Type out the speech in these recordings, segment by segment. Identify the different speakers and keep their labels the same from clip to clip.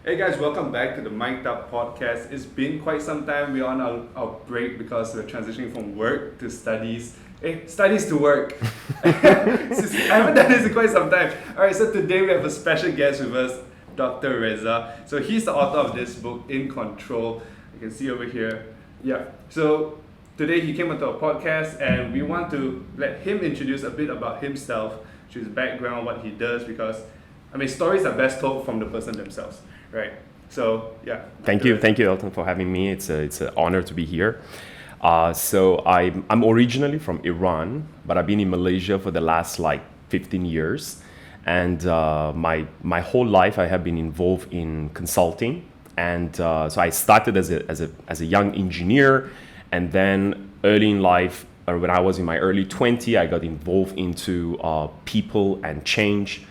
Speaker 1: Hey guys, welcome back to the Mic'd Up podcast. It's been quite some time. We're on our break because we're transitioning from work to studies. Hey, studies to work. I haven't done this in quite some time. Alright, so today we have a special guest with us, Dr. Reza. So he's the author of this book, InControl. You can see over here. Yeah. So today he came onto our podcast and we want to let him introduce a bit about himself, his background, what he does, because stories are best told from the person themselves. Right. So yeah.
Speaker 2: Thank you, Elton, for having me. It's an honor to be here. So I'm originally from Iran, but I've been in Malaysia for the last 15 years, and my whole life I have been involved in consulting. And so I started as a young engineer, and then early in life, or when I was in my early 20s, I got involved into people and change.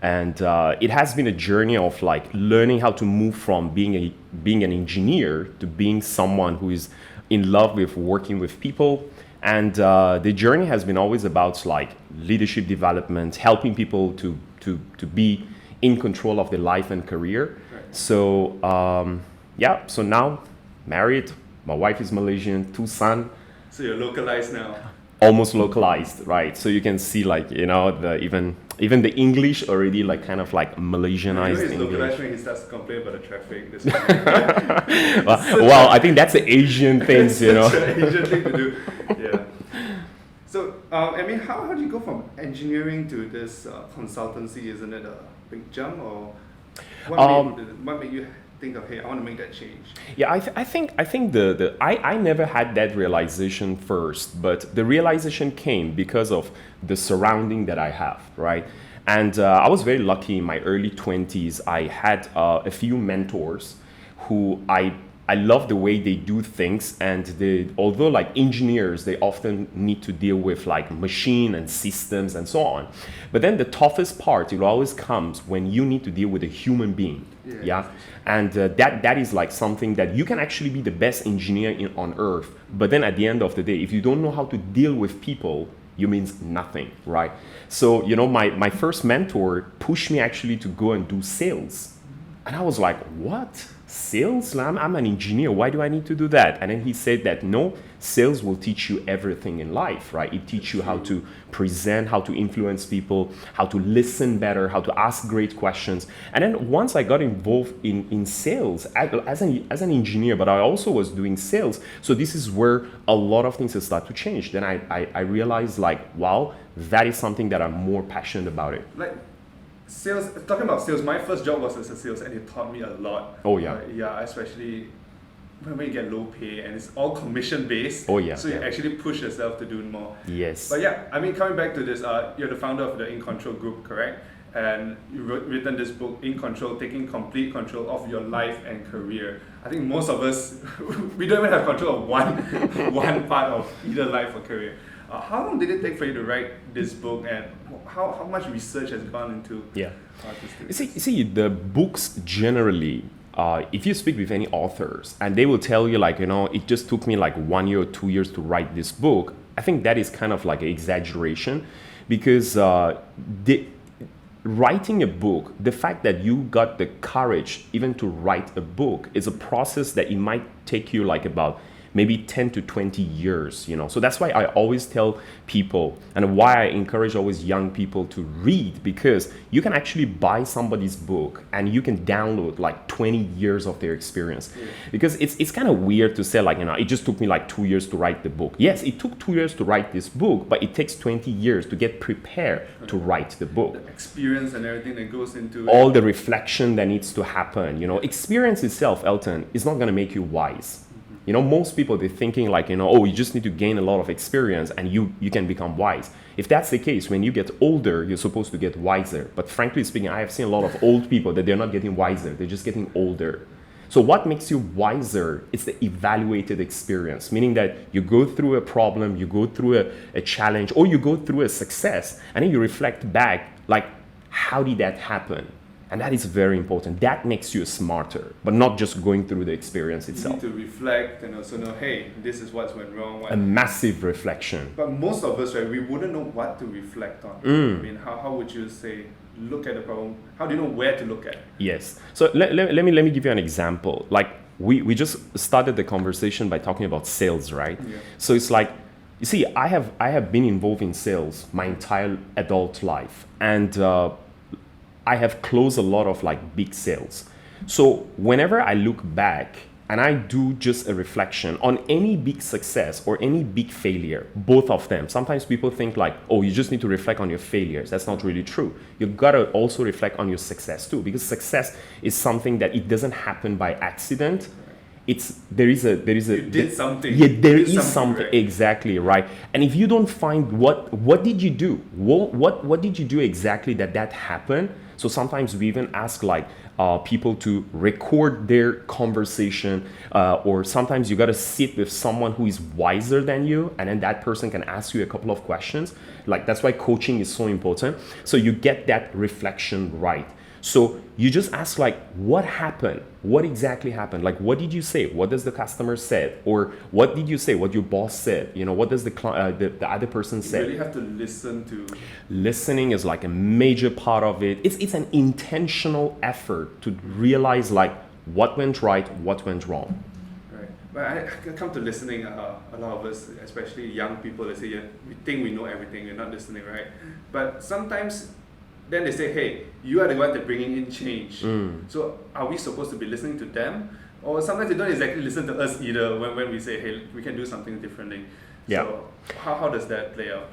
Speaker 2: And it has been a journey of learning how to move from being an engineer to being someone who is in love with working with people. And the journey has been always about leadership development, helping people to be in control of their life and career. Right. So so now married, my wife is Malaysian, 2 sons.
Speaker 1: So you're localized now.
Speaker 2: Almost localized, right? So you can see even the English already Malaysianized
Speaker 1: English.
Speaker 2: English.
Speaker 1: When he starts to complain about the traffic.
Speaker 2: well, I think that's the Asian things,
Speaker 1: That's an Asian thing to do. Yeah. So how did you go from engineering to this consultancy? Isn't it a big jump, or what made you think of, hey, I want to make that change?
Speaker 2: Yeah, I think I never had that realization first, but the realization came because of the surrounding that I have, right? And I was very lucky in my early 20s. I had a few mentors who I love the way they do things, and although engineers, they often need to deal with machine and systems and so on. But then the toughest part, it always comes when you need to deal with a human being. Yeah. And that is something that you can actually be the best engineer on earth. But then at the end of the day, if you don't know how to deal with people, you means nothing, right? So, my first mentor pushed me actually to go and do sales. And I was like, what? Sales? I'm an engineer. Why do I need to do that? And then he said that no, sales will teach you everything in life, right? It teaches you how to present, how to influence people, how to listen better, how to ask great questions. And then once I got involved in sales as an engineer, but I also was doing sales. So this is where a lot of things start to change. Then I realized wow, that is something that I'm more passionate about it.
Speaker 1: Sales, talking about sales, my first job was as a sales, and it taught me a lot.
Speaker 2: Oh yeah.
Speaker 1: Especially when you get low pay and it's all commission based.
Speaker 2: Oh yeah.
Speaker 1: So you actually push yourself to do more.
Speaker 2: Yes.
Speaker 1: But coming back to this, you're the founder of the InControl Group, correct? And you've written this book, InControl, taking complete control of your life and career. I think most of us, we don't even have control of one part of either life or career. How long did it take for you to write this book, and how much research has gone into
Speaker 2: this? See, the books generally, if you speak with any authors, and they will tell you it just took me 1 year or 2 years to write this book. I think that is kind of an exaggeration, because writing a book, the fact that you got the courage even to write a book, is a process that it might take you about maybe 10 to 20 years, So that's why I always tell people, and why I encourage always young people to read, because you can actually buy somebody's book and you can download 20 years of their experience. Yeah. Because it's kind of weird to say it just took me 2 years to write the book. Yes, it took 2 years to write this book, but it takes 20 years to get prepared to write the book.
Speaker 1: The experience and everything that goes into
Speaker 2: all the reflection that needs to happen. Experience itself, Elton, is not going to make you wise. Most people, they're thinking you just need to gain a lot of experience and you can become wise. If that's the case, when you get older, you're supposed to get wiser. But frankly speaking, I have seen a lot of old people that they're not getting wiser. They're just getting older. So what makes you wiser is the evaluated experience, meaning that you go through a problem, you go through a challenge, or you go through a success, and then you reflect back, how did that happen? And that is very important. That makes you smarter, but not just going through the experience
Speaker 1: You
Speaker 2: itself.
Speaker 1: need to reflect and also know, hey, this is what's went wrong.
Speaker 2: A massive reflection.
Speaker 1: But most of us, right, we wouldn't know what to reflect on. I mean, how would you say, look at the problem? How do you know where to look at?
Speaker 2: Yes. So let me give you an example. Like we just started the conversation by talking about sales, right?
Speaker 1: Yeah.
Speaker 2: So it's like, you see, I have been involved in sales my entire adult life, and I have closed a lot of like big sales. So whenever I look back and I do just a reflection on any big success or any big failure, both of them, sometimes people think like, oh, you just need to reflect on your failures. That's not really true. You gotta also reflect on your success too, because success is something that it doesn't happen by accident. There is a
Speaker 1: You did something.
Speaker 2: Yeah, there
Speaker 1: You did
Speaker 2: is something,
Speaker 1: right.
Speaker 2: exactly, right. And if you don't find what did you do, what did you do exactly that happened. So sometimes we even ask like people to record their conversation, or sometimes you got to sit with someone who is wiser than you, and then that person can ask you a couple of questions. Like that's why coaching is so important. So you get that reflection right. So you just ask like, what happened? What exactly happened? Like, what did you say? What does the customer said? Or what did you say? What your boss said? You know, what does the other person say?
Speaker 1: You really have to listen to.
Speaker 2: Listening is like a major part of it. It's an intentional effort to realize like what went right, what went wrong.
Speaker 1: Right. But I come to listening, a lot of us, especially young people, they say, yeah, we think we know everything, you're not listening, right? But sometimes then they say, hey, you are the one that bringing in change. So are we supposed to be listening to them? Or sometimes they don't exactly listen to us either when we say, hey, we can do something differently.
Speaker 2: Yeah.
Speaker 1: So how does that play out?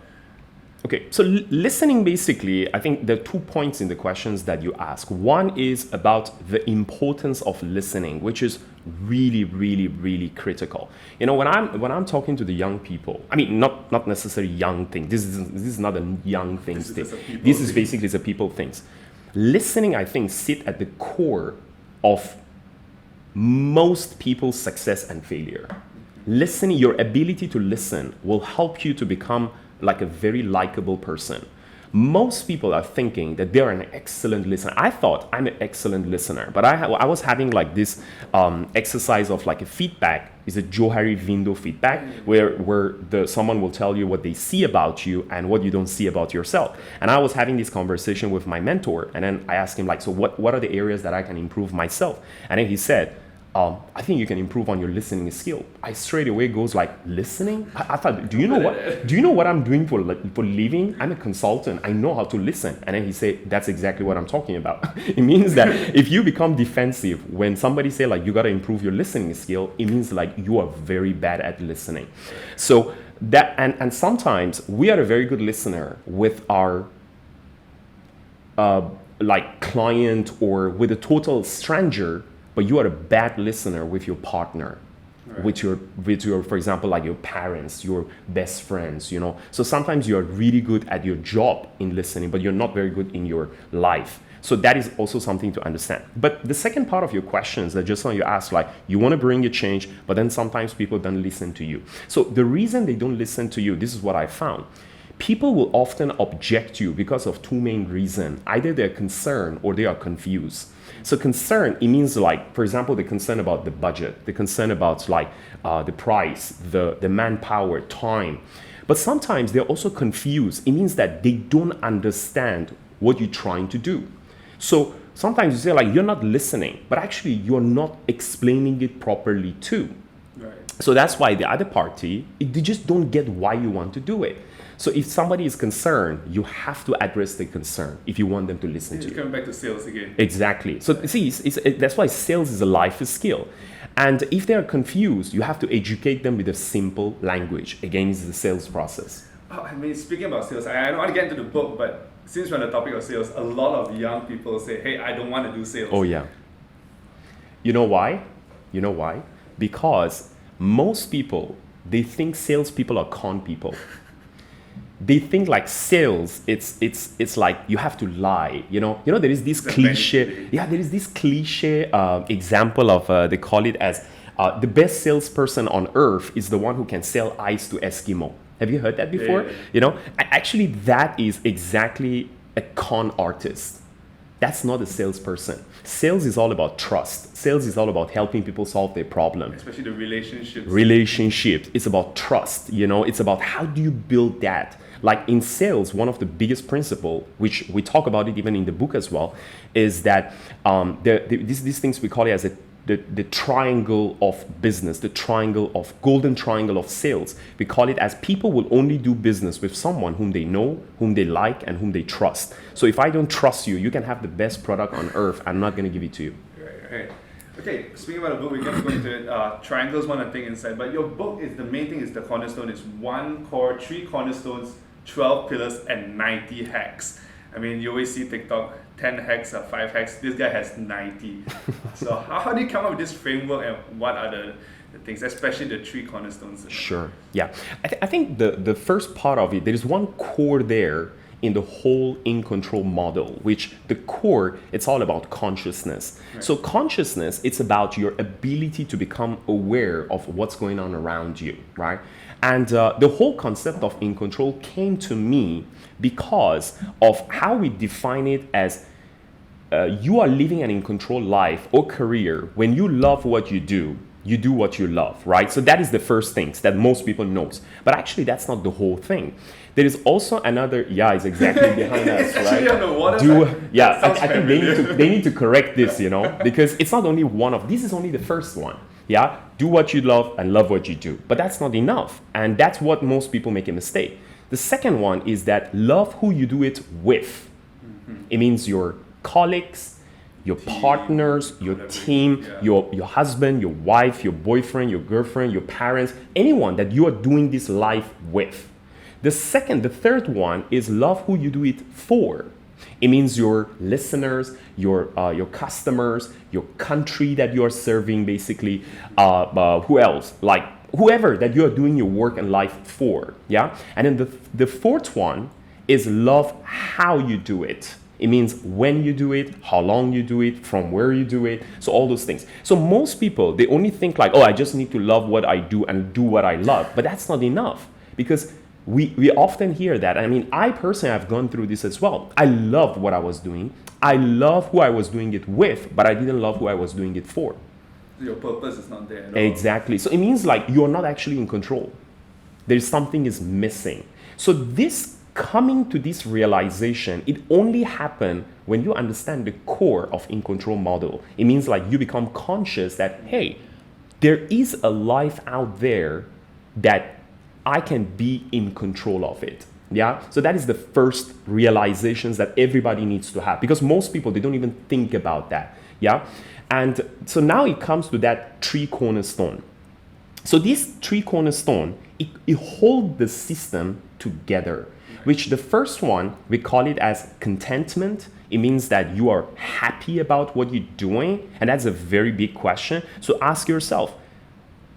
Speaker 2: Okay, so listening, basically, I think there are 2 points in the questions that you ask. One is about the importance of listening, which is really, really, really critical. You know, when I'm talking to the young people, I mean, not necessarily young thing. This is not a young thing. This is basically the people things. Listening, I think, sit at the core of most people's success and failure. Listening, your ability to listen will help you to become like a very likable person. Most people are thinking that they're an excellent listener. I thought I'm an excellent listener, but I was having like this exercise of like a feedback. It's a Johari window feedback where someone will tell you what they see about you and what you don't see about yourself. And I was having this conversation with my mentor, and then I asked him like, so what are the areas that I can improve myself? And then he said, I think you can improve on your listening skill. I straight away goes like, listening? I thought, do you know what I'm doing for living? I'm a consultant. I know how to listen. And then he said, that's exactly what I'm talking about. It means that if you become defensive when somebody say like, you got to improve your listening skill, it means like you are very bad at listening. So that, and sometimes we are a very good listener with our like client or with a total stranger, but you are a bad listener with your partner, right, with your, for example, like your parents, your best friends, you know. So sometimes you are really good at your job in listening, but you're not very good in your life. So that is also something to understand. But the second part of your questions that just now you asked, like you want to bring a change, but then sometimes people don't listen to you. So the reason they don't listen to you, this is what I found. People will often object to you because of 2 main reasons. Either they're concerned or they are confused. So concern, it means like, for example, the concern about the budget, the concern about like the price, the manpower, time. But sometimes they're also confused. It means that they don't understand what you're trying to do. So sometimes you say like, you're not listening, but actually you're not explaining it properly too.
Speaker 1: Right.
Speaker 2: So that's why the other party, they just don't get why you want to do it. So if somebody is concerned, you have to address the concern if you want them to listen to you.
Speaker 1: You're coming back to sales again.
Speaker 2: Exactly. So see, that's why sales is a life skill. And if they're confused, you have to educate them with a simple language. Again, it's the sales process.
Speaker 1: Oh, I mean, speaking about sales, I don't want to get into the book, but since we're on the topic of sales, a lot of young people say, hey, I don't want to do sales.
Speaker 2: Oh, yeah. You know why? You know why? Because most people, they think salespeople are con people. They think like sales, it's like you have to lie, you know. There is this cliche. Yeah, there is this cliche example of they call it as the best salesperson on earth is the one who can sell ice to Eskimo. Have you heard that before?
Speaker 1: Yeah.
Speaker 2: You know, actually that is exactly a con artist. That's not a salesperson. Sales is all about trust. Sales is all about helping people solve their problem.
Speaker 1: Especially the relationships.
Speaker 2: Relationships. It's about trust. It's about how do you build that. Like in sales, one of the biggest principles, which we talk about it even in the book as well, is that these things we call it as the triangle of business, the golden triangle of sales. We call it as people will only do business with someone whom they know, whom they like, and whom they trust. So if I don't trust you, you can have the best product on earth. I'm not going to give it to you.
Speaker 1: Right. Okay, speaking about the book, we're going to go into it. Triangles, one thing inside, but your book is the main thing is the cornerstone is 1 core, 3 cornerstones, 12 pillars, and 90 hacks. I mean, you always see TikTok, 10 hacks or 5 hacks. This guy has 90. So how do you come up with this framework, and what are the things, especially the 3 cornerstones?
Speaker 2: Sure. Yeah. I think the first part of it, there is one core there in the whole InControl model, which the core, it's all about consciousness. Right. So consciousness, it's about your ability to become aware of what's going on around you, right? And the whole concept of InControl came to me because of how we define it as you are living an InControl life or career. When you love what you do what you love, right? So that is the first things that most people knows. But actually, that's not the whole thing. There is also another, it's exactly behind us, right? I think they need to correct this, because it's not only one of, this is only the first one. Yeah, do what you love and love what you do. But that's not enough. And that's what most people make a mistake. The second one is that love who you do it with. Mm-hmm. It means your colleagues, your partners, your team, your husband, your wife, your boyfriend, your girlfriend, your parents, anyone that you are doing this life with. The third one is love who you do it for. It means your listeners, your customers, your country that you are serving, basically. Who else? Like whoever that you are doing your work and life for. Yeah. And then the fourth one is love how you do it. It means when you do it, how long you do it, from where you do it. So all those things. So most people, they only think like, I just need to love what I do and do what I love. But that's not enough, because we often hear that. I mean, I personally have gone through this as well. I loved what I was doing. I love who I was doing it with, but I didn't love who I was doing it for.
Speaker 1: Your purpose is not there at all.
Speaker 2: Exactly. So it means like you're not actually in control. There's something is missing. So this coming to this realization, it only happened when you understand the core of InControl model. It means like you become conscious that, hey, there is a life out there that I can be in control of it. Yeah. So that is the first realizations that everybody needs to have, because most people, they don't even think about that. Yeah. And so now it comes to that 3 cornerstone. So these 3 cornerstone, it hold the system together, which the first one, we call it as contentment. It means that you are happy about what you're doing. And that's a very big question. So ask yourself,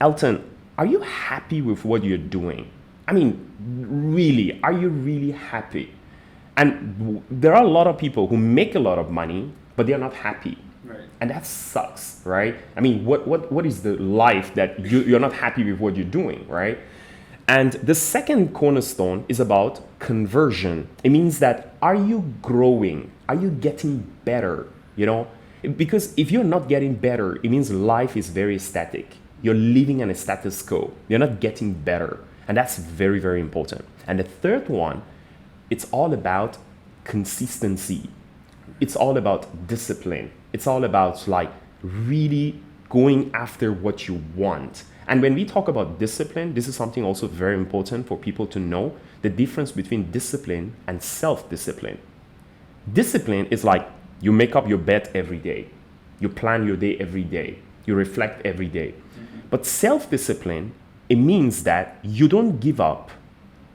Speaker 2: Elton, are you happy with what you're doing? I mean, really, are you really happy? And there are a lot of people who make a lot of money, but they're not happy.
Speaker 1: Right.
Speaker 2: And that sucks, right? I mean, what is the life that you're not happy with what you're doing, right? And the second cornerstone is about conversion. It means that, are you growing? Are you getting better? Because if you're not getting better, it means life is very static. You're living in a status quo. You're not getting better. And that's very, very important. And the third one, it's all about consistency. It's all about discipline. It's all about like really going after what you want. And when we talk about discipline, this is something also very important for people to know, the difference between discipline and self-discipline. Discipline is like you make up your bed every day. You plan your day every day. You reflect every day. Mm-hmm. But self-discipline, it means that you don't give up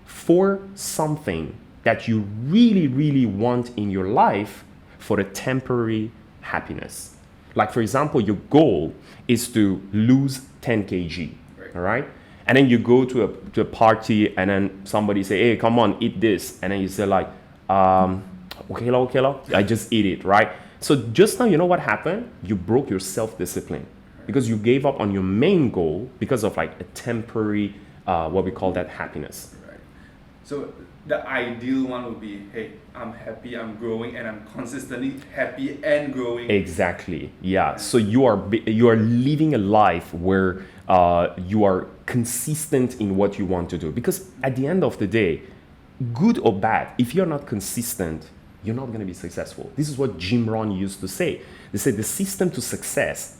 Speaker 2: for something that you really, really want in your life for a temporary happiness. Like, for example, your goal is to lose 10 kg, right. All right? And then you go to a party and then somebody say, hey, come on, eat this. And then you say like, okay, I just eat it, right? So just now, you know what happened? You broke your self-discipline because you gave up on your main goal because of like a temporary, what we call that happiness.
Speaker 1: Right. So the ideal one would be, hey, I'm happy, I'm growing, and I'm consistently happy and growing.
Speaker 2: Exactly. Yeah. So you are living a life where you are consistent in what you want to do. Because at the end of the day, good or bad, if you're not consistent, you're not going to be successful. This is what Jim Rohn used to say. They said the system to success,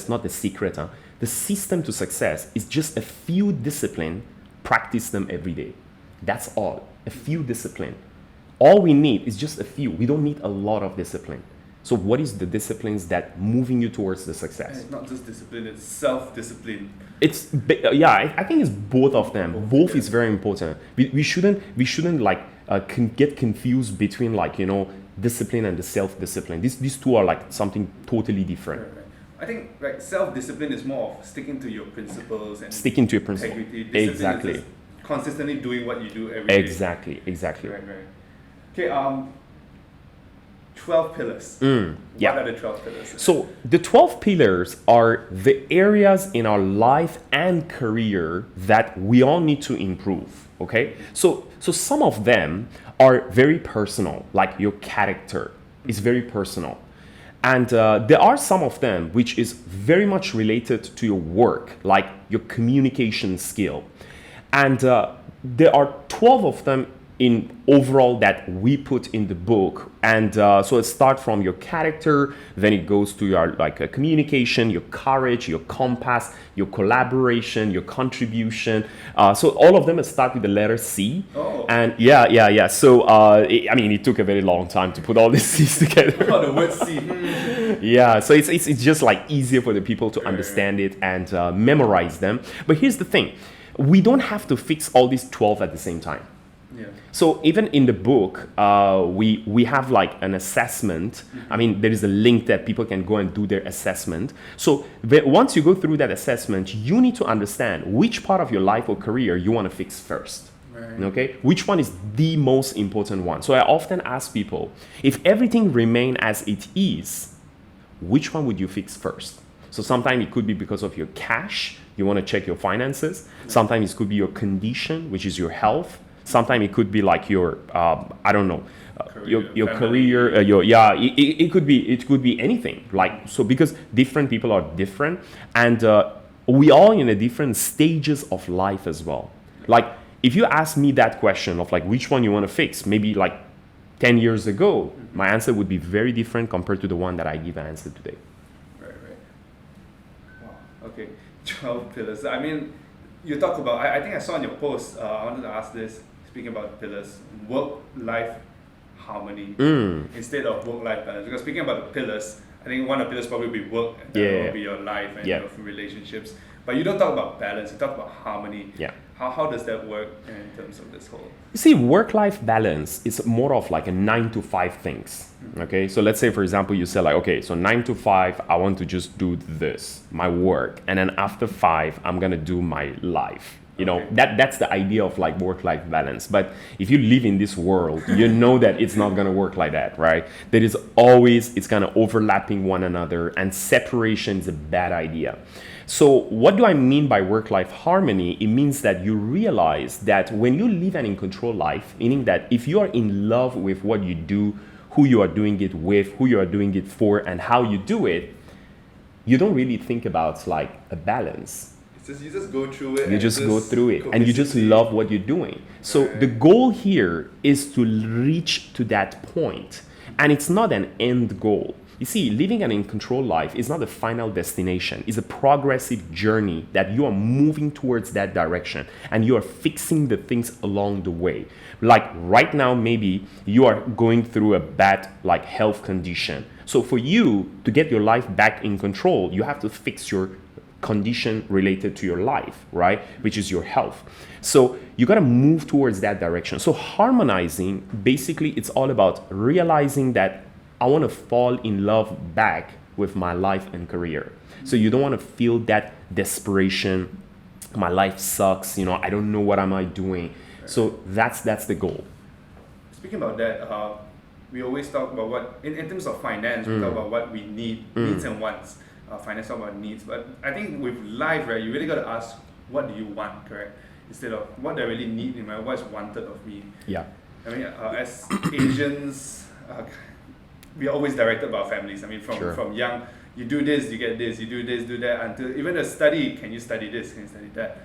Speaker 2: not the secret, huh? The system to success is just a few discipline, practice them every day. That's all. A few discipline. All we need is just a few. We don't need a lot of discipline. So what is the disciplines that moving you towards the success?
Speaker 1: And it's not just discipline, it's self-discipline.
Speaker 2: I think it's both of them. Both is very important. We shouldn't like get confused between discipline and the self-discipline. These two are like something totally different.
Speaker 1: Right. I think self-discipline is more of sticking to your principles and
Speaker 2: sticking to your principle.
Speaker 1: Integrity. Discipline
Speaker 2: Exactly.
Speaker 1: is just consistently doing what you do every day.
Speaker 2: Exactly.
Speaker 1: Right. Okay, 12 pillars.
Speaker 2: Yeah.
Speaker 1: What are the 12 pillars?
Speaker 2: So the 12 pillars are the areas in our life and career that we all need to improve. Okay. So some of them are very personal, like your character is very personal. And there are some of them which is very much related to your work, like your communication skill. And there are 12 of them in overall that we put in the book. And so it starts from your character, then it goes to your communication, your courage, your compass, your collaboration, your contribution. So all of them start with the letter C.
Speaker 1: Oh.
Speaker 2: And yeah. So it took a very long time to put all these C's together.
Speaker 1: Oh, the word C.
Speaker 2: Yeah, so it's just like easier for the people to understand it and memorize them. But here's the thing. We don't have to fix all these 12 at the same time.
Speaker 1: Yeah.
Speaker 2: So even in the book, we have like an assessment. I mean, there is a link that people can go and do their assessment. So once you go through that assessment, you need to understand which part of your life or career you want to fix first.
Speaker 1: Right.
Speaker 2: Okay? Which one is the most important one? So I often ask people, if everything remain as it is, which one would you fix first? So sometimes it could be because of your cash, you want to check your finances. Sometimes it could be your condition, which is your health. Sometimes it could be like your, your career, it could be anything. Like, so because different people are different and we all in a different stages of life as well. Like if you ask me that question of like which one you want to fix, maybe like 10 years ago, my answer would be very different compared to the one that I give an answer today.
Speaker 1: Right. Wow. Okay, 12 pillars. I mean, you talk about, I think I saw in your post, I wanted to ask this, speaking about pillars, work-life harmony instead of work-life balance. Because speaking about the pillars, I think one of the pillars probably be work, and that will be your life and your relationships. But you don't talk about balance, you talk about harmony.
Speaker 2: Yeah.
Speaker 1: How does that work in terms of this whole?
Speaker 2: You see, work-life balance is more of like a 9 to 5 things. Okay, so let's say for example you say like, okay, so 9 to 5 I want to just do this, my work, and then after 5 I'm gonna do my life. You know, that's the idea of like work-life balance. But if you live in this world, you know that it's not gonna work like that, right? There is always, it's kind of overlapping one another, and separation is a bad idea. So what do I mean by work-life harmony? It means that you realize that when you live an in-control life, meaning that if you are in love with what you do, who you are doing it with, who you are doing it for, and how you do it, you don't really think about like a balance.
Speaker 1: You just go through it.
Speaker 2: You just go through it and you just love what you're doing. So the goal here is to reach to that point. And it's not an end goal. You see, living an in-control life is not a final destination. It's a progressive journey that you are moving towards that direction and you are fixing the things along the way. Like right now, maybe you are going through a bad like health condition. So for you to get your life back in control, you have to fix your condition related to your life, right? Which is your health. So you got to move towards that direction. So harmonizing, basically, it's all about realizing that I want to fall in love back with my life and career. So you don't want to feel that desperation. My life sucks. You know, I don't know what am I doing. So that's the goal.
Speaker 1: Speaking about that, we always talk about what, in terms of finance, we talk about what we need, needs and wants. Finance talk about needs, but I think with life, right, you really got to ask, what do you want, correct? instead of what do I really need in my life, what's wanted of me.
Speaker 2: Yeah.
Speaker 1: I mean, as Asians, we are always directed by our families. I mean, from young, you do this, you get this, you do this, do that, until even a study, can you study this, can you study that?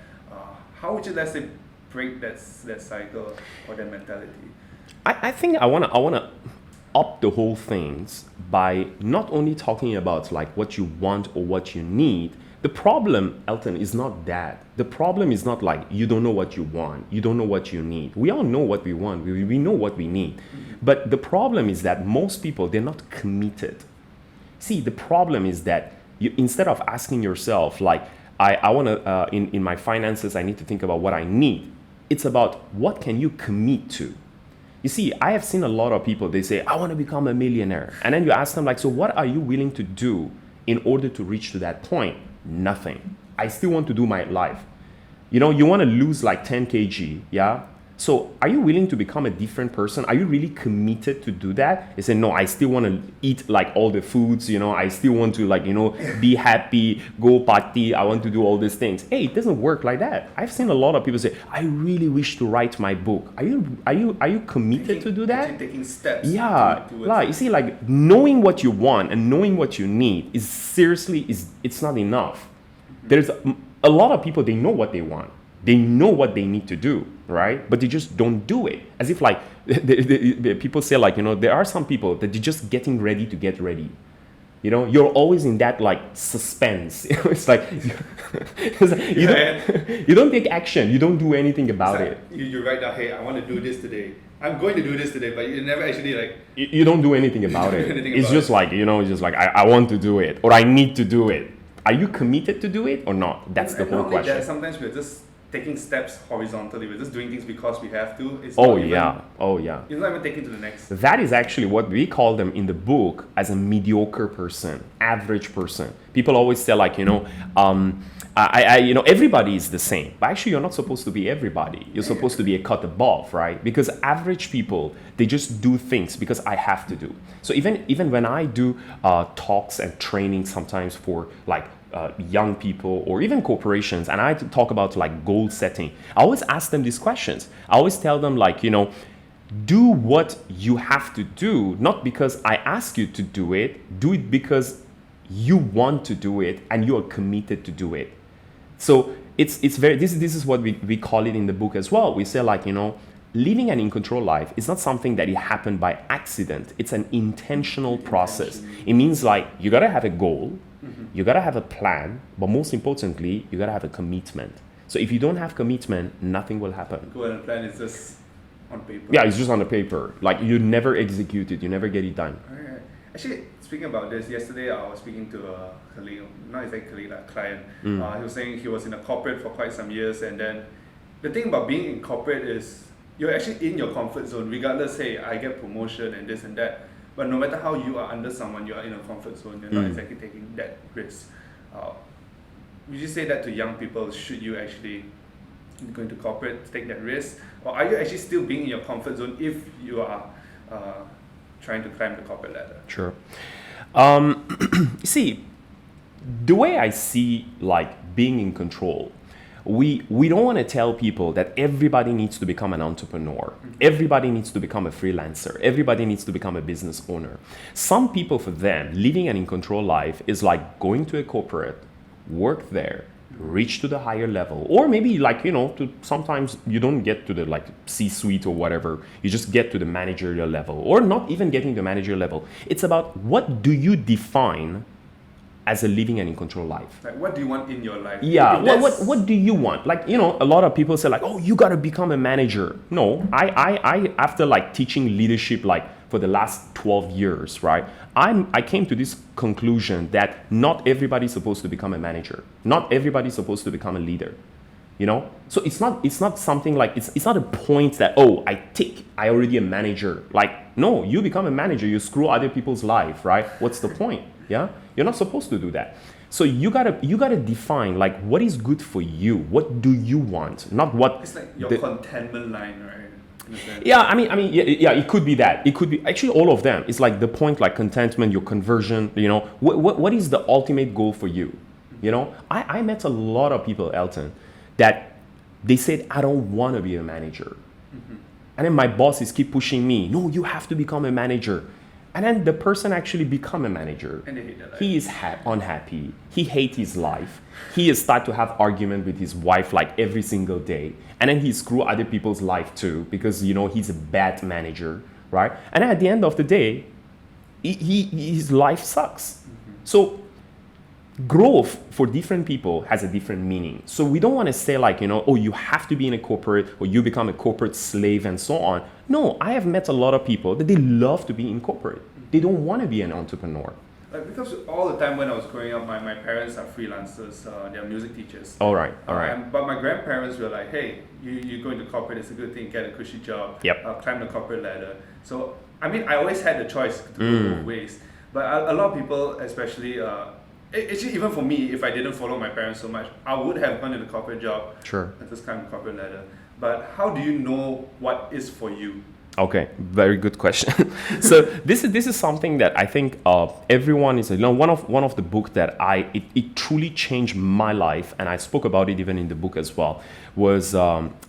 Speaker 1: How would you, let's say, break that cycle or that mentality?
Speaker 2: I think I wanna up the whole things by not only talking about like what you want or what you need. The problem, Elton, is not that. The problem is not like you don't know what you want, you don't know what you need. We all know what we want, we know what we need. But the problem is that most people, they're not committed. See, the problem is that you, instead of asking yourself like, I want to, in my finances, I need to think about what I need. It's about what can you commit to. You see, I have seen a lot of people, they say, I want to become a millionaire. And then you ask them like, so what are you willing to do in order to reach to that point? Nothing. I still want to do my life. You know, you want to lose like 10 kg, yeah? So are you willing to become a different person? Are you really committed to do that? They say, no, I still want to eat like all the foods, you know, I still want to like, you know, be happy, go party, I want to do all these things. Hey, it doesn't work like that. I've seen a lot of people say, I really wish to write my book. Are you committed to do that?
Speaker 1: Taking steps.
Speaker 2: Yeah, like, you see, like knowing what you want and knowing what you need is seriously, it's not enough. There's a lot of people, they know what they want. They know what they need to do, right? But they just don't do it. As if like, the people say like, you know, there are some people that they're just getting ready to get ready. You know, you're always in that like suspense. It's like, you don't take action. You don't do anything about it.
Speaker 1: You write down, hey, I want to do this today. I'm going to do this today, but you never actually like...
Speaker 2: You don't do anything about it. It's just like, you know, just like, I want to do it or I need to do it. Are you committed to do it or not? That's the whole question.
Speaker 1: Sometimes we're just taking steps horizontally. We're just doing things because we have to. It's
Speaker 2: oh
Speaker 1: not
Speaker 2: yeah.
Speaker 1: You're not even taking to the next.
Speaker 2: That is actually what we call them in the book as a mediocre person, average person. People always say like, you know, you know, everybody is the same. But actually, you're not supposed to be everybody. You're supposed to be a cut above, right? Because average people, they just do things because I have to do. So even when I do talks and training sometimes for like young people or even corporations, and I talk about like goal setting, I always ask them these questions. I always tell them like, you know, do what you have to do, not because I ask you to do it because you want to do it and you are committed to do it. So it's very, this is what we call it in the book as well. We say like, you know, living an in-control life is not something that it happened by accident. It's an intentional process. It means like you gotta have a goal, you gotta have a plan, but most importantly, you gotta have a commitment. So if you don't have commitment, nothing will happen.
Speaker 1: Goal and plan is just on paper.
Speaker 2: Yeah, it's just on the paper. Like you never execute it, you never get it done.
Speaker 1: Alright. Actually, speaking about this, yesterday I was speaking to a colleague, not exactly colleague, like a client. He was saying he was in a corporate for quite some years, and then the thing about being in corporate is you're actually in your comfort zone, regardless, hey, I get promotion and this and that. But no matter how you are under someone, you are in a comfort zone, you're not exactly taking that risk. Would you say that to young people? Should you actually go into corporate, take that risk? Or are you actually still being in your comfort zone if you are trying to climb the corporate ladder?
Speaker 2: Sure. See, the way I see like being in control, we don't want to tell people that everybody needs to become an entrepreneur. Everybody needs to become a freelancer. Everybody needs to become a business owner. Some people, for them, living an in-control life is like going to a corporate, work there, reach to the higher level, or maybe like, you know, sometimes you don't get to the like C-suite or whatever. You just get to the managerial level, or not even getting to the managerial level. It's about what do you define as a living and in control life.
Speaker 1: Like, what do you want in your life?
Speaker 2: Yeah, what do you want? Like, you know, a lot of people say like, oh, you got to become a manager. No, I after like teaching leadership like for the last 12 years, right? I came to this conclusion that not everybody's supposed to become a manager. Not everybody's supposed to become a leader. You know? So it's not something like, it's not a point that, oh, I already a manager. Like, no, you become a manager, you screw other people's life, right? What's the point? Yeah? You're not supposed to do that. So you gotta define like what is good for you. What do you want? Not what.
Speaker 1: It's like your contentment line, right?
Speaker 2: Yeah, I mean, yeah, it could be that. It could be actually all of them. It's like the point, like contentment, your conversion. You know, what is the ultimate goal for you? You know, I met a lot of people, Elton, that they said, I don't want to be a manager. And then my bosses keep pushing me, no, you have to become a manager. And then the person actually become a manager.
Speaker 1: And they hate their life.
Speaker 2: He is unhappy. He hates his life. He is start to have argument with his wife like every single day. And then he screw other people's life too because, he's a bad manager, right? And then at the end of the day, his life sucks. So growth for different people has a different meaning. So we don't want to say like, oh, you have to be in a corporate or you become a corporate slave and so on. No, I have met a lot of people that they love to be in corporate. They don't want to be an entrepreneur.
Speaker 1: Because all the time when I was growing up, my parents are freelancers. They are music teachers.
Speaker 2: All right.
Speaker 1: But my grandparents were like, hey, you go into corporate, it's a good thing, get a cushy job, climb the corporate ladder. So, I always had the choice to go both ways. But a lot of people, especially, actually even for me, if I didn't follow my parents so much, I would have gone into the corporate job.
Speaker 2: Sure.
Speaker 1: And just climb the corporate ladder. But how do you know what is for you?
Speaker 2: Okay, very good question. So this is something that I think everyone is. One of the book that it truly changed my life, and I spoke about it even in the book as well, was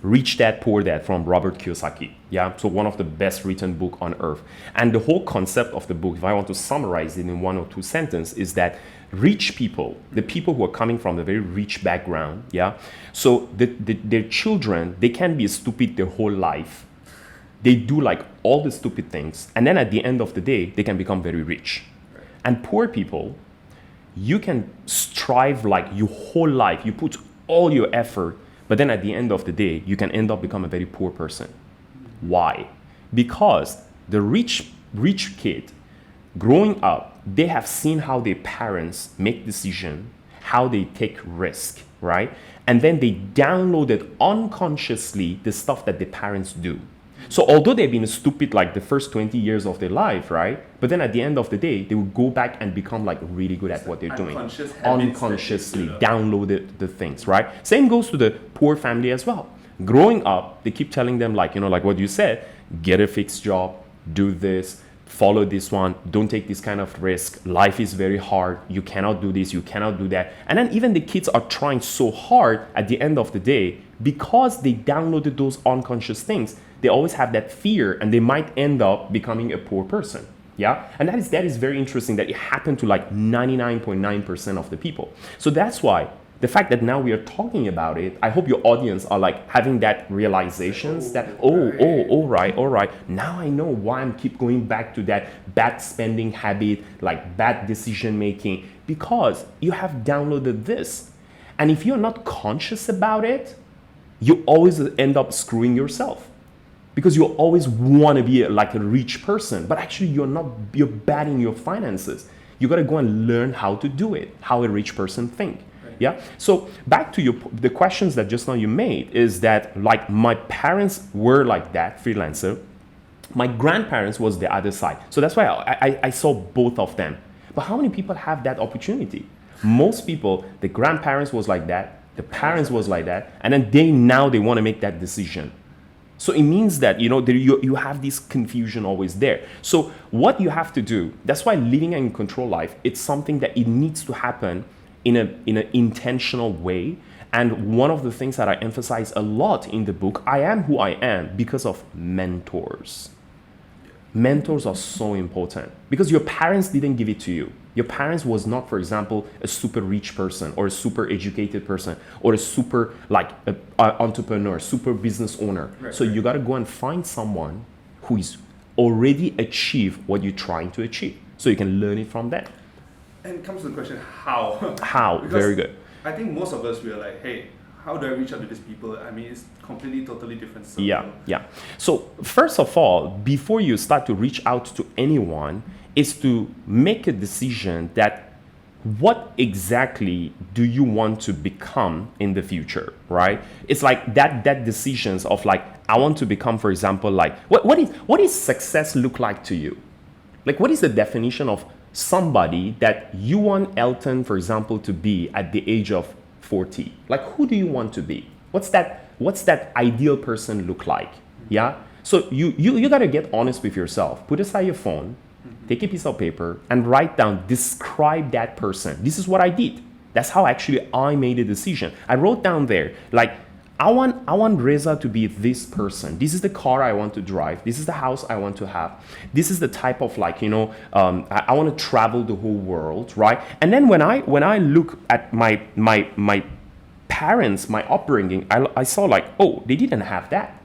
Speaker 2: Rich Dad Poor Dad from Robert Kiyosaki. Yeah, so one of the best written book on earth. And the whole concept of the book, if I want to summarize it in one or two sentences, is that rich people, the people who are coming from a very rich background, so their children, they can be stupid their whole life. They do like all the stupid things, and then at the end of the day, they can become very rich. Right. And poor people, you can strive like your whole life, you put all your effort, but then at the end of the day, you can end up becoming a very poor person. Why? Because the rich kid, growing up, they have seen how their parents make decisions, how they take risk, right? And then they downloaded unconsciously the stuff that the parents do. So although they've been stupid like the first 20 years of their life, right? But then at the end of the day, they will go back and become like really good at what they're doing. Unconsciously downloaded the things, right? Same goes to the poor family as well. Growing up, they keep telling them like, like what you said, get a fixed job, do this, follow this one, don't take this kind of risk. Life is very hard. You cannot do this, you cannot do that. And then even the kids are trying so hard at the end of the day because they downloaded those unconscious things. They always have that fear and they might end up becoming a poor person. Yeah. And that is very interesting that it happened to like 99.9% of the people. So that's why the fact that now we are talking about it, I hope your audience are like having that realizations that, all right. Now I know why I'm keep going back to that bad spending habit, like bad decision making, because you have downloaded this. And if you're not conscious about it, you always end up screwing yourself. Because you always want to be like a rich person, but actually you're bad in your finances. You got to go and learn how to do it, how a rich person think. Yeah. So back to the questions that just now you made is that like my parents were like that freelancer. My grandparents was the other side. So that's why I saw both of them. But how many people have that opportunity? Most people, the grandparents was like that, the parents was like that, and then they want to make that decision. So it means that, you have this confusion always there. So what you have to do, that's why living an InControl life, it's something that it needs to happen in an intentional way. And one of the things that I emphasize a lot in the book, I am who I am because of mentors. Mentors are so important because your parents didn't give it to you. Your parents was not, for example, a super rich person or a super educated person or a super entrepreneur, super business owner. Right, so you got to go and find someone who is already achieved what you're trying to achieve so you can learn it from them.
Speaker 1: And it comes to the question, how?
Speaker 2: How? Very good.
Speaker 1: I think most of us, we are like, hey, how do I reach out to these people? I mean, it's completely, totally different circle.
Speaker 2: Yeah. So first of all, before you start to reach out to anyone, is to make a decision that what exactly do you want to become in the future, right? It's like that decisions of like, I want to become, for example, like, what is success look like to you? Like, what is the definition of somebody that you want Elton, for example, to be at the age of 40? Like, who do you want to be? What's that ideal person look like? Yeah. So you got to get honest with yourself. Put aside your phone, take a piece of paper and write down, describe that person. This is what I did. That's how actually I made a decision. I wrote down there, like, I want Reza to be this person. This is the car I want to drive. This is the house I want to have. This is the type of I want to travel the whole world, right? And then when I look at my parents, my upbringing, I saw like, oh, they didn't have that.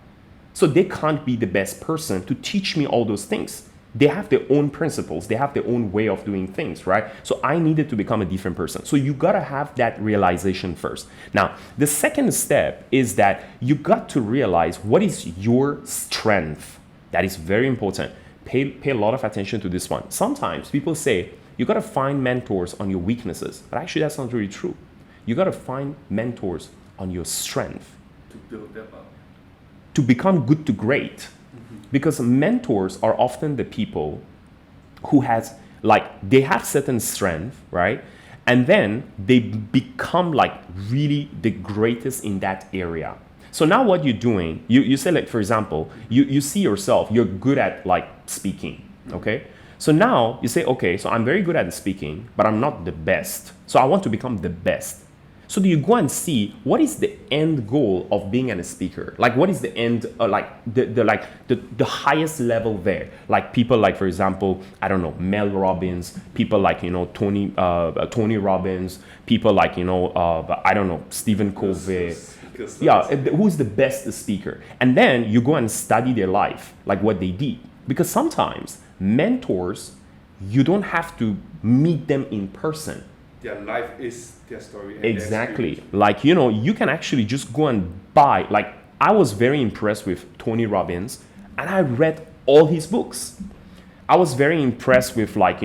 Speaker 2: So they can't be the best person to teach me all those things. They have their own principles. They have their own way of doing things, right? So I needed to become a different person. So you got to have that realization first. Now, the second step is that you got to realize what is your strength. That is very important. Pay a lot of attention to this one. Sometimes people say, you got to find mentors on your weaknesses. But actually, that's not really true. You got to find mentors on your strength.
Speaker 1: To build them up.
Speaker 2: To become good to great. Because mentors are often the people who they have certain strength, right? And then they become like really the greatest in that area. So now what you're doing, you say like, for example, you see yourself, you're good at like speaking, okay? So now you say, okay, so I'm very good at speaking, but I'm not the best. So I want to become the best. So do you go and see what is the end goal of being a speaker? Like what is the end, the highest level there? Like people like, for example, I don't know, Mel Robbins, people like, Tony Robbins, people like, I don't know, Stephen Covey. Yeah, who's the best speaker? And then you go and study their life, like what they did. Because sometimes mentors, you don't have to meet them in person.
Speaker 1: Their life is their story. And
Speaker 2: exactly. Like, you can actually just go and buy. Like, I was very impressed with Tony Robbins and I read all his books. I was very impressed with Robert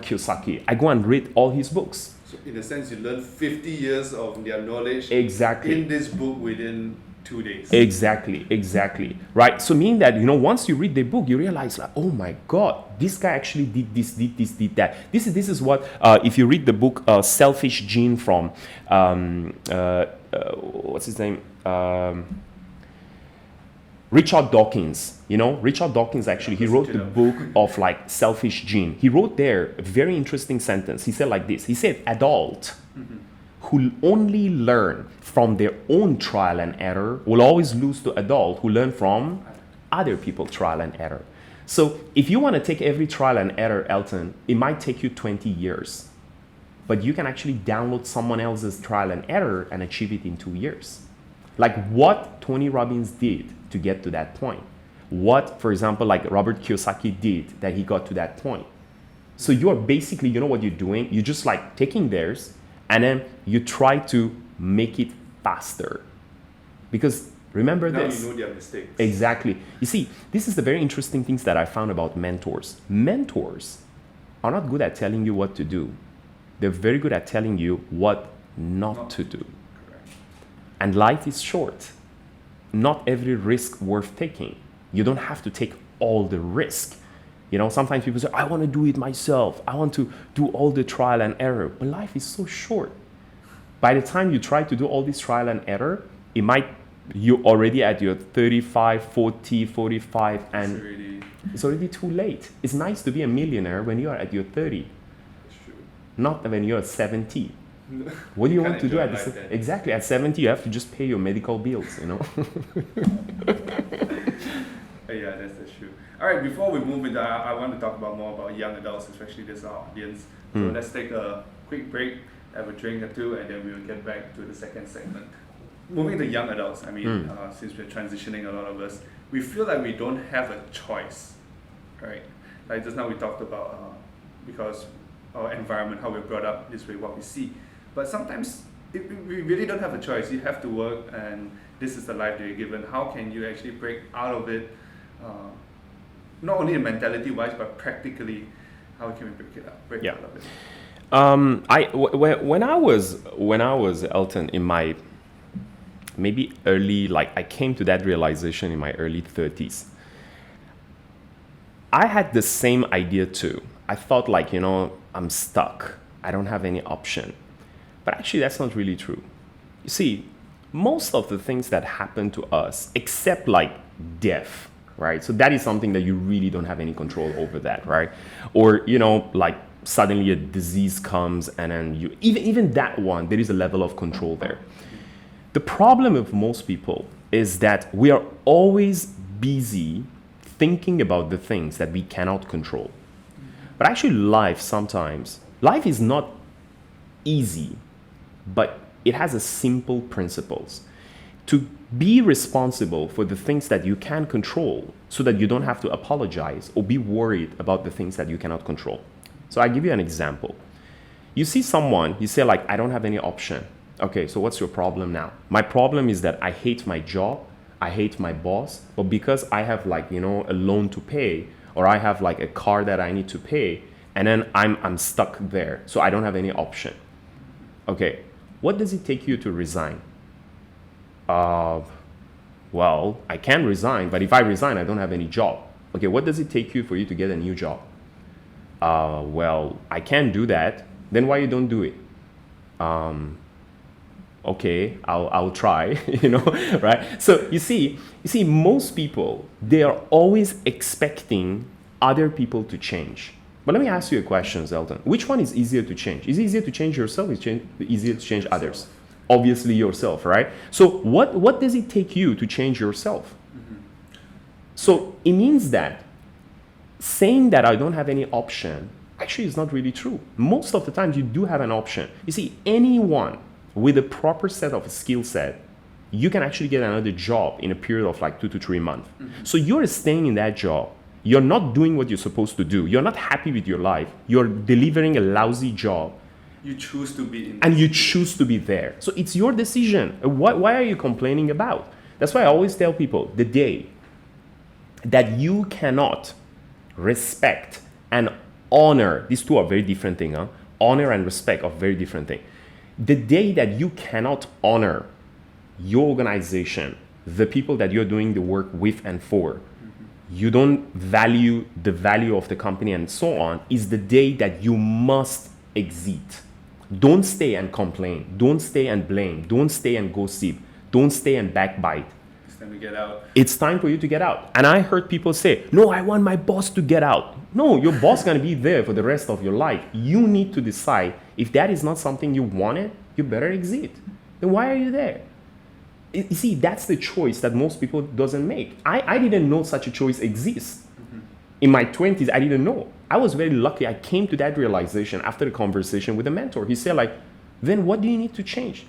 Speaker 2: Kiyosaki. I go and read all his books.
Speaker 1: So in a sense, you learn 50 years of their knowledge
Speaker 2: exactly
Speaker 1: in this book within 2 days.
Speaker 2: Exactly. Right. So meaning that, once you read the book, you realize like, oh my God, this guy actually did this, did that. This is what, if you read the book, Selfish Gene from, what's his name? Richard Dawkins, Richard Dawkins actually, he wrote the book of like Selfish Gene. He wrote there a very interesting sentence. He said like this, he said, adult who only learn from their own trial and error will always lose to adult who learn from other people's trial and error. So if you want to take every trial and error, Elton, it might take you 20 years. But you can actually download someone else's trial and error and achieve it in 2 years. Like what Tony Robbins did to get to that point. What, for example, like Robert Kiyosaki did that he got to that point. So you're basically, what you're doing? You're just like taking theirs and then you try to make it faster. Because remember
Speaker 1: now
Speaker 2: this.
Speaker 1: You know their mistakes.
Speaker 2: Exactly. You see, this is the very interesting things that I found about mentors. Mentors are not good at telling you what to do. They're very good at telling you what not to do.
Speaker 1: Correct.
Speaker 2: And life is short. Not every risk worth taking. You don't have to take all the risk. Sometimes people say, I want to do it myself. I want to do all the trial and error. But life is so short. By the time you try to do all this trial and error, you're already at your 35, 40, 45, and it's already too late. It's nice to be a millionaire when you are at your 30.
Speaker 1: That's true.
Speaker 2: Not when you're 70. What do you want to do exactly at 70? You have to just pay your medical bills,
Speaker 1: Yeah, that's true. All right, before we move into, I want to talk more about young adults, especially this our audience. So let's take a quick break, have a drink or two, and then we will get back to the second segment. Moving to young adults, since we're transitioning, a lot of us, we feel like we don't have a choice, right? Like just now we talked about because our environment, how we're brought up, this way, what we see. But sometimes we really don't have a choice. You have to work, and this is the life that you're given. How can you actually break out of it? Not only mentality-wise, but practically, how can we break out of it?
Speaker 2: When I was Elton in my maybe early, I came to that realization in my early 30s. I had the same idea too. I thought I'm stuck. I don't have any option. But actually, that's not really true. You see, most of the things that happen to us, except death, right? So that is something that you really don't have any control over that, right? Or, suddenly a disease comes and then even that one, there is a level of control there. The problem with most people is that we are always busy thinking about the things that we cannot control. But actually life is not easy, but it has a simple principles. To be responsible for the things that you can control so that you don't have to apologize or be worried about the things that you cannot control. So I give you an example. You see someone, you say like, I don't have any option. Okay, so what's your problem now? My problem is that I hate my job, I hate my boss, but because I have like, a loan to pay, or I have like a car that I need to pay, and then I'm stuck there, so I don't have any option. Okay, what does it take you to resign? Well, I can resign, but if I resign, I don't have any job. Okay, what does it take you for you to get a new job? Well, I can't do that. Then why you don't do it? Okay, I'll try, right? So you see, most people, they are always expecting other people to change. But let me ask you a question, Zelton. Which one is easier to change? Is it easier to change yourself? Is it easier to change others? Obviously yourself, right? So what does it take you to change yourself? Mm-hmm. So it means that saying that I don't have any option actually is not really true. Most of the times you do have an option. You see, anyone with a proper set of skill set, you can actually get another job in a period of like 2 to 3 months. Mm-hmm. So you're staying in that job. You're not doing what you're supposed to do. You're not happy with your life. You're delivering a lousy job.
Speaker 1: You choose to be in,
Speaker 2: and you choose to be there. So it's your decision. Why are you complaining about? That's why I always tell people, the day that you cannot respect and honor, these two are very different things. Honor and respect are very different things. The day that you cannot honor your organization, the people that you're doing the work with and for, you don't value the value of the company and so on, is the day that you must exit. Don't stay and complain. Don't stay and blame. Don't stay and gossip. Don't stay and backbite.
Speaker 1: It's time to get out.
Speaker 2: It's time for you to get out. And I heard people say, no, I want my boss to get out. No, your boss is going to be there for the rest of your life. You need to decide if that is not something you wanted, you better exit. Then why are you there? You see, that's the choice that most people doesn't make. I didn't know such a choice exists. Mm-hmm. In my 20s, I didn't know. I was very lucky. I came to that realization after a conversation with a mentor. He said like, then what do you need to change?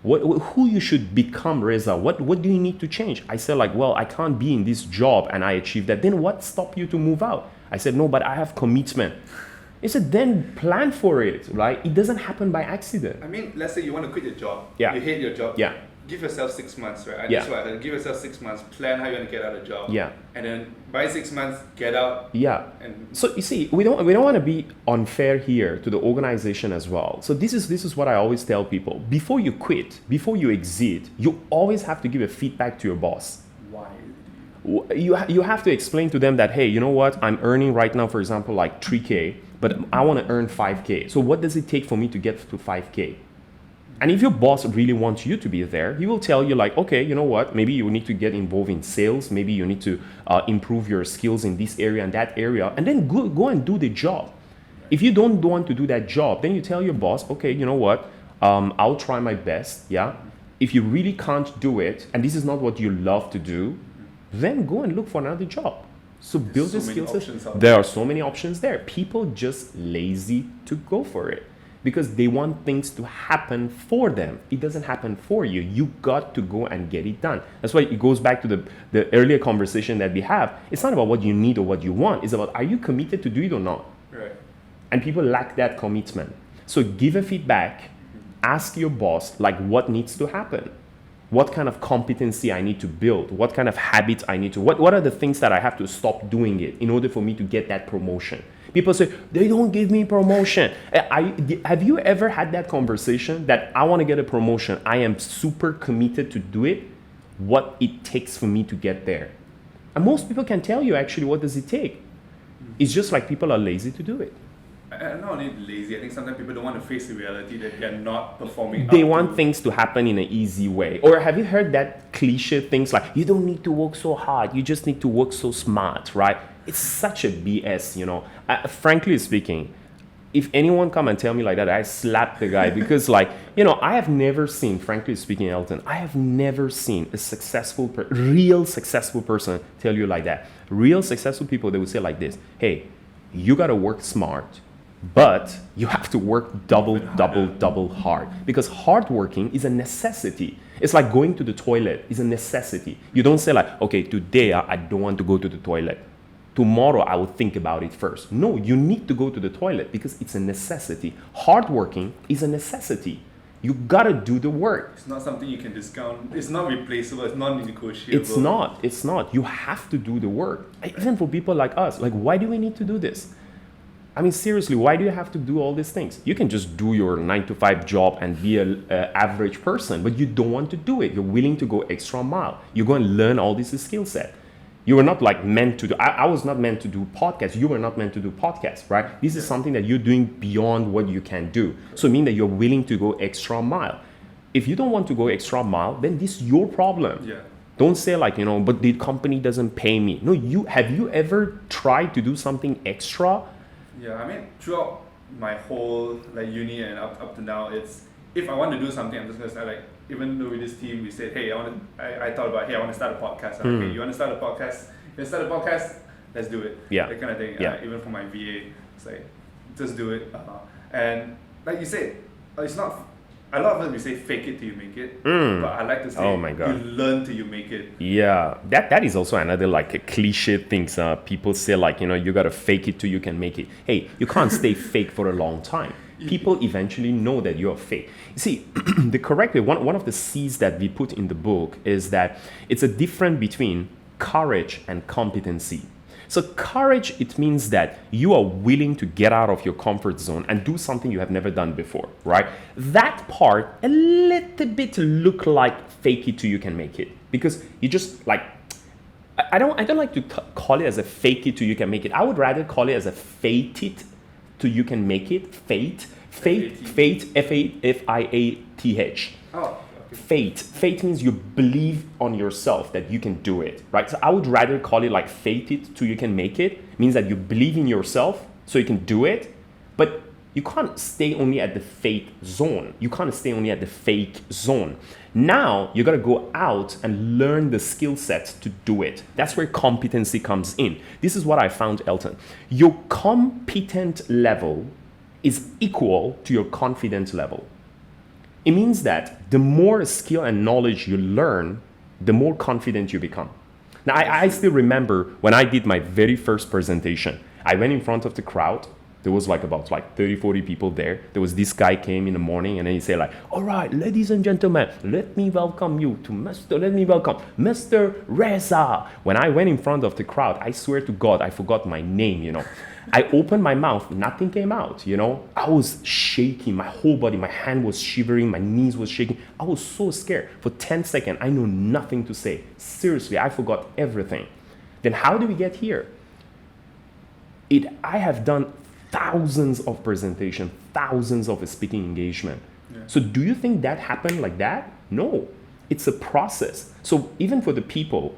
Speaker 2: Who you should become, Reza? What do you need to change? I said like, well, I can't be in this job and I achieved that. Then what stopped you to move out? I said, no, but I have commitment. He said, then plan for it, right? It doesn't happen by accident.
Speaker 1: I mean, let's say you want to quit your job.
Speaker 2: Yeah.
Speaker 1: You hate your job.
Speaker 2: Yeah.
Speaker 1: Give yourself 6 months, right?
Speaker 2: Yeah.
Speaker 1: That's what I said. Give yourself 6 months. Plan how you're going to get out of the job.
Speaker 2: Yeah.
Speaker 1: And then by 6 months, get out.
Speaker 2: Yeah.
Speaker 1: And
Speaker 2: so you see, we don't want to be unfair here to the organization as well. So this is what I always tell people. Before you quit, before you exit, you always have to give a feedback to your boss.
Speaker 1: Why?
Speaker 2: You have to explain to them that, hey, you know what? I'm earning right now, for example, like 3K, but I want to earn 5K. So what does it take for me to get to 5K? And if your boss really wants you to be there, he will tell you like, okay, you know what? Maybe you need to get involved in sales. Maybe you need to improve your skills in this area and that area, and then go and do the job. If you don't want to do that job, then you tell your boss, okay, you know what? I'll try my best, yeah? If you really can't do it, and this is not what you love to do, then go and look for another job. So build the skill set. There are so many options there. People just lazy to go for it because they want things to happen for them. It doesn't happen for you. You got to go and get it done. That's why it goes back to the earlier conversation that we have. It's not about what you need or what you want. It's about, are you committed to do it or not?
Speaker 1: Right.
Speaker 2: And people lack that commitment. So give a feedback. Ask your boss, like, what needs to happen? What kind of competency I need to build? What kind of habits I need to, what are the things that I have to stop doing it in order for me to get that promotion? People say, they don't give me promotion. Have you ever had that conversation that I want to get a promotion? I am super committed to do it. What it takes for me to get there. And most people can tell you actually what does it take. It's just like people are lazy to do it.
Speaker 1: I'm not only lazy, I think sometimes people don't want to face the reality that they're not performing.
Speaker 2: They want things to happen in an easy way. Or have you heard that cliche things like, you don't need to work so hard, you just need to work so smart, right? It's such a BS, you know. Frankly speaking, if anyone come and tell me like that, I slap the guy because like, I have never seen, frankly speaking, Elton, I have never seen a real successful person tell you like that. Real successful people, they would say like this, hey, you got to work smart, but you have to work double hard, because hard working is a necessity. It's like going to the toilet is a necessity. You don't say like, okay, today I don't want to go to the toilet. Tomorrow I will think about it first. No, you need to go to the toilet because it's a necessity. Hard working is a necessity. You gotta do the work.
Speaker 1: It's not something you can discount. It's not replaceable. It's not negotiable.
Speaker 2: It's not. You have to do the work. Even for people like us, like, why do we need to do this? I mean, seriously, why do you have to do all these things? You can just do your 9-to-5 job and be an average person, but you don't want to do it. You're willing to go extra mile. You're going to learn all this skill set. You were not like meant to do, I was not meant to do podcasts. You were not meant to do podcasts, right? This is something that you're doing beyond what you can do. So it means that you're willing to go extra mile. If you don't want to go extra mile, then this is your problem.
Speaker 1: Yeah.
Speaker 2: Don't say like, but the company doesn't pay me. No, have you ever tried to do something extra?
Speaker 1: Yeah, I mean, throughout my whole like uni and up to now, it's if I want to do something, I'm just gonna start like, even though with this team we said, hey, I thought about, hey, I want to start a podcast. I'm like, hey, you want to start a podcast? You want to start a podcast? Let's do it.
Speaker 2: Yeah.
Speaker 1: That kind of thing.
Speaker 2: Yeah.
Speaker 1: Even for my VA, it's like, just do it. And like you said, it's not. A lot of us we say fake it till you make it, but I like to say,
Speaker 2: oh my God,
Speaker 1: you learn till you make it.
Speaker 2: Yeah, that is also another like a cliche things. People say like, you gotta fake it till you can make it. Hey, you can't stay fake for a long time. People eventually know that you're fake. You see, the correct way, one of the C's that we put in the book is that it's a difference between courage and competency. So courage, it means that you are willing to get out of your comfort zone and do something you have never done before, right? That part a little bit look like fake it till you can make it, because you just like, I don't like to call it as a fake it till you can make it. I would rather call it as a fate it till you can make it. Fate, F-A-F-I-A-T-H.
Speaker 1: Oh.
Speaker 2: Fate means you believe on yourself that you can do it, right? So I would rather call it like fate it till you can make it. Means that you believe in yourself so you can do it, but you can't stay only at the fate zone. You can't stay only at the fake zone. Now you got to go out and learn the skill set to do it. That's where competency comes in. This is what I found, Elton. Your competent level is equal to your confidence level. It means that the more skill and knowledge you learn, the more confident you become. Now, I still remember when I did my very first presentation, I went in front of the crowd. There was like about 30, 40 people there. There was this guy came in the morning and then he said like, all right, ladies and gentlemen, let me welcome Mr. Reza. When I went in front of the crowd, I swear to God, I forgot my name, I opened my mouth, nothing came out, I was shaking, my whole body, my hand was shivering, my knees was shaking. I was so scared. For 10 seconds, I knew nothing to say. Seriously, I forgot everything. Then how do we get here? I have done thousands of presentations, thousands of speaking engagement. Yeah. So do you think that happened like that? No, it's a process. So even for the people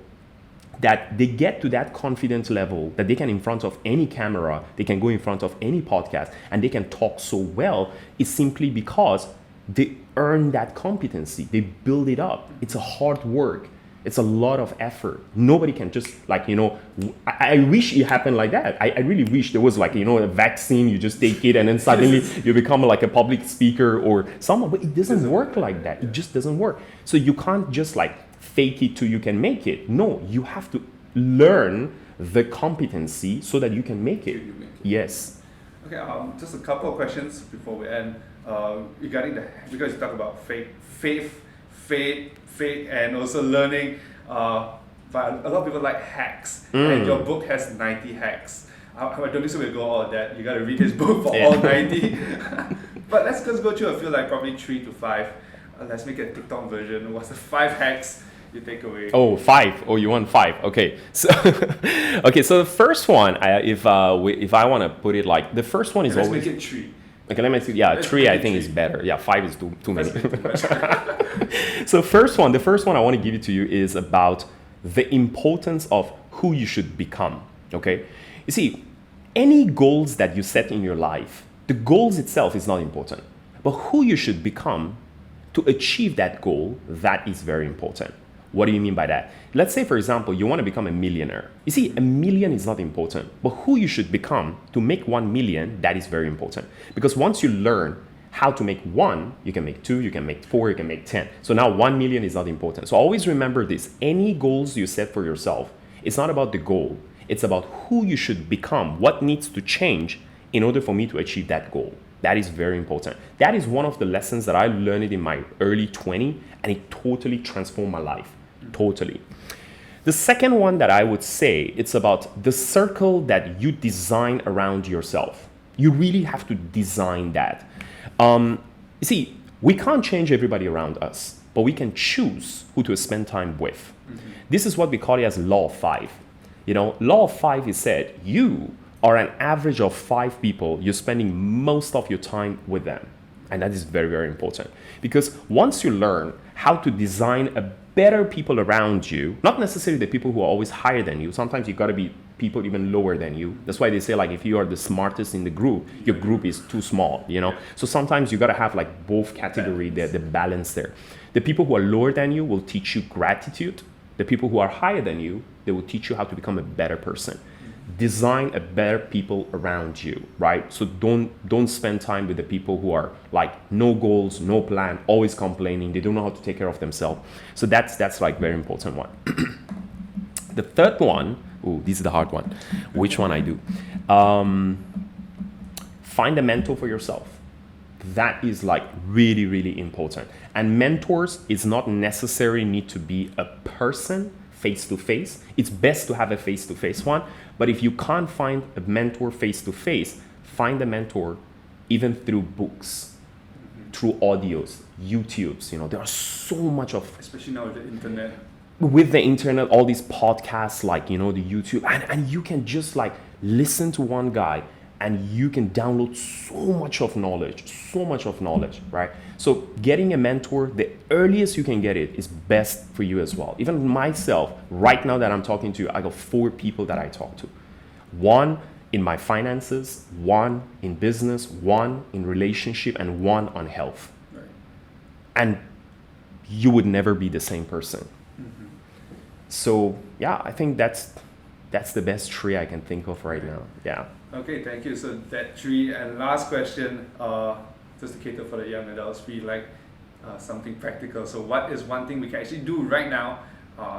Speaker 2: that they get to that confidence level that they can in front of any camera, they can go in front of any podcast and they can talk so well, it's simply because they earn that competency. They build it up. It's a hard work. It's a lot of effort. Nobody can just I wish it happened like that. I really wish there was a vaccine, you just take it and then suddenly you become like a public speaker or someone, but it doesn't work like that. It just doesn't work. So you can't just fake it till you can make it. No, you have to learn the competency so that you can make it. Yes.
Speaker 1: Okay, just a couple of questions before we end. Regarding because you talk about faith, and also learning. But a lot of people like hacks, and your book has 90 hacks. I don't think so we'll go all of that. You got to read his book for all 90. But let's just go through a few, probably 3 to 5. Let's make a TikTok version. What's the 5 hacks you take away?
Speaker 2: Oh, 5. Oh, you want 5? Okay. So, so the first one, if I want to put it the first one is
Speaker 1: let's
Speaker 2: always.
Speaker 1: Let's make it 3.
Speaker 2: Okay, let me see. Yeah,
Speaker 1: let's
Speaker 2: 3 I think is better. Yeah, 5 is too many. So the first one I want to give it to you is about the importance of who you should become. Okay, you see, any goals that you set in your life, The goals itself is not important, but who you should become to achieve that goal, that is very important. What do you mean by that? Let's say, for example, you want to become a millionaire. You see, 1,000,000 is not important, but who you should become to make 1,000,000, that is very important. Because once you learn how to make one, you can make two, you can make four, you can make 10. So now 1,000,000 is not important. So always remember this. Any goals you set for yourself, it's not about the goal. It's about who you should become, what needs to change in order for me to achieve that goal. That is very important. That is one of the lessons that I learned in my early 20s, and it totally transformed my life. Totally. The second one that I would say, it's about the circle that you design around yourself. You really have to design that. You see, we can't change everybody around us, but we can choose who to spend time with. This is what we call it as law of 5. You know, law of 5 is said, you are an average of 5 people, you're spending most of your time with them. And that is very, very important. Because once you learn how to design a better people around you, not necessarily the people who are always higher than you, sometimes you gotta be people even lower than you. That's why they say, like, if you are the smartest in the group, your group is too small, you know? So sometimes you gotta have like both category, the balance there. The people who are lower than you will teach you gratitude. The people who are higher than you, they will teach you how to become a better person. Design a better people around you, right? So don't spend time with the people who are like no goals, no plan, always complaining. They don't know how to take care of themselves. So that's like very important one. The third one, this is the hard one. Which one I do? Find a mentor for yourself. That is like really, really important. And mentors is not necessarily need to be a person face-to-face. It's best to have a face-to-face one. But if you can't find a mentor face-to-face, find a mentor even through books, through audios, YouTubes. You know, there are so much of...
Speaker 1: Especially now with the internet.
Speaker 2: With the internet, all these podcasts, like, you know, the YouTube. And you can just like listen to one guy and you can download so much of knowledge, right? So getting a mentor, the earliest you can get it is best for you as well. Even myself, right now that I'm talking to you, I got 4 people that I talk to. 1 in my finances, 1 in business, 1 in relationship, and 1 on health. Right. And you would never be the same person. Mm-hmm. So yeah, I think that's the best tree I can think of right now. Yeah.
Speaker 1: Okay, thank you. So that 3 and last question, just to cater for the young adults, we like something practical. So what is one thing we can actually do right now,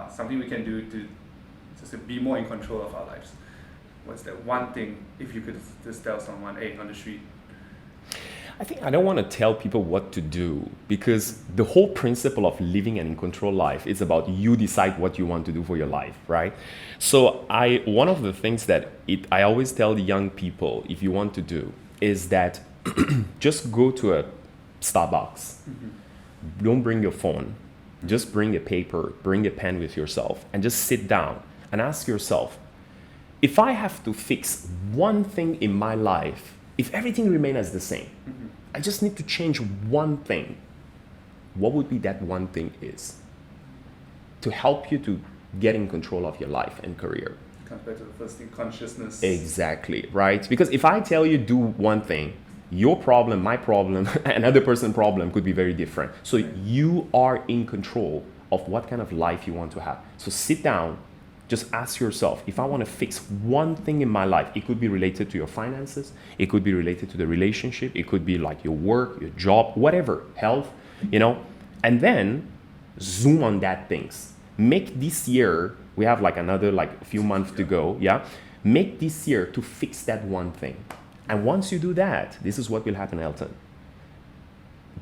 Speaker 1: something we can do to just be more in control of our lives? What's that one thing, if you could just tell someone, hey, on the street?
Speaker 2: I think I don't want to tell people what to do, because the whole principle of living an in control life is about you decide what you want to do for your life, right? So one of the things that I always tell the young people, if you want to do, is that just go to a Starbucks. Mm-hmm. Don't bring your phone. Just bring a paper, bring a pen with yourself, and just sit down and ask yourself, if I have to fix one thing in my life, if everything remains as the same, mm-hmm. I just need to change one thing, what would be that one thing is to help you to get in control of your life and career?
Speaker 1: Comes back to the first thing, consciousness.
Speaker 2: Exactly, right? Because if I tell you do one thing, your problem, my problem, another person's problem could be very different. So you are in control of what kind of life you want to have. So sit down, just ask yourself, if I want to fix one thing in my life, it could be related to your finances, it could be related to the relationship, it could be like your work, your job, whatever, health, you know, and then zoom on that things. Make this year, we have like another like a few months to go, yeah? Make this year to fix that one thing. And once you do that, this is what will happen, Elton.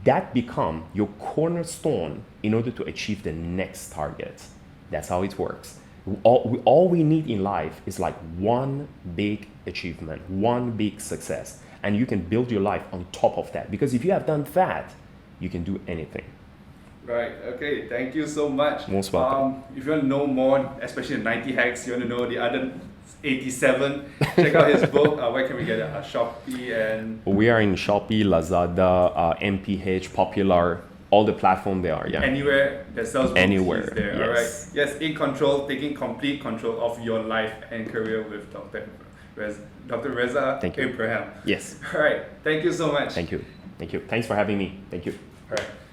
Speaker 2: That become your cornerstone in order to achieve the next target. That's how it works. All we need in life is like one big achievement, one big success. And you can build your life on top of that. Because if you have done that, you can do anything.
Speaker 1: Right, okay, thank you so much.
Speaker 2: Most welcome.
Speaker 1: If you want to know more, especially the 90 hacks, you want to know the other 87, check out his book. Where can we get it? Shopee and...
Speaker 2: We are in Shopee, Lazada, MPH, Popular, all the platform there are, yeah.
Speaker 1: Anywhere that sells books,
Speaker 2: anywhere,
Speaker 1: he's there,
Speaker 2: yes.
Speaker 1: All right. Yes, in control, taking complete control of your life and career with Dr. Dr. Reza
Speaker 2: Thank you.
Speaker 1: Abraham.
Speaker 2: Yes.
Speaker 1: All right. Thank you so much.
Speaker 2: Thank you. Thank you. Thanks for having me. Thank you.
Speaker 1: All right.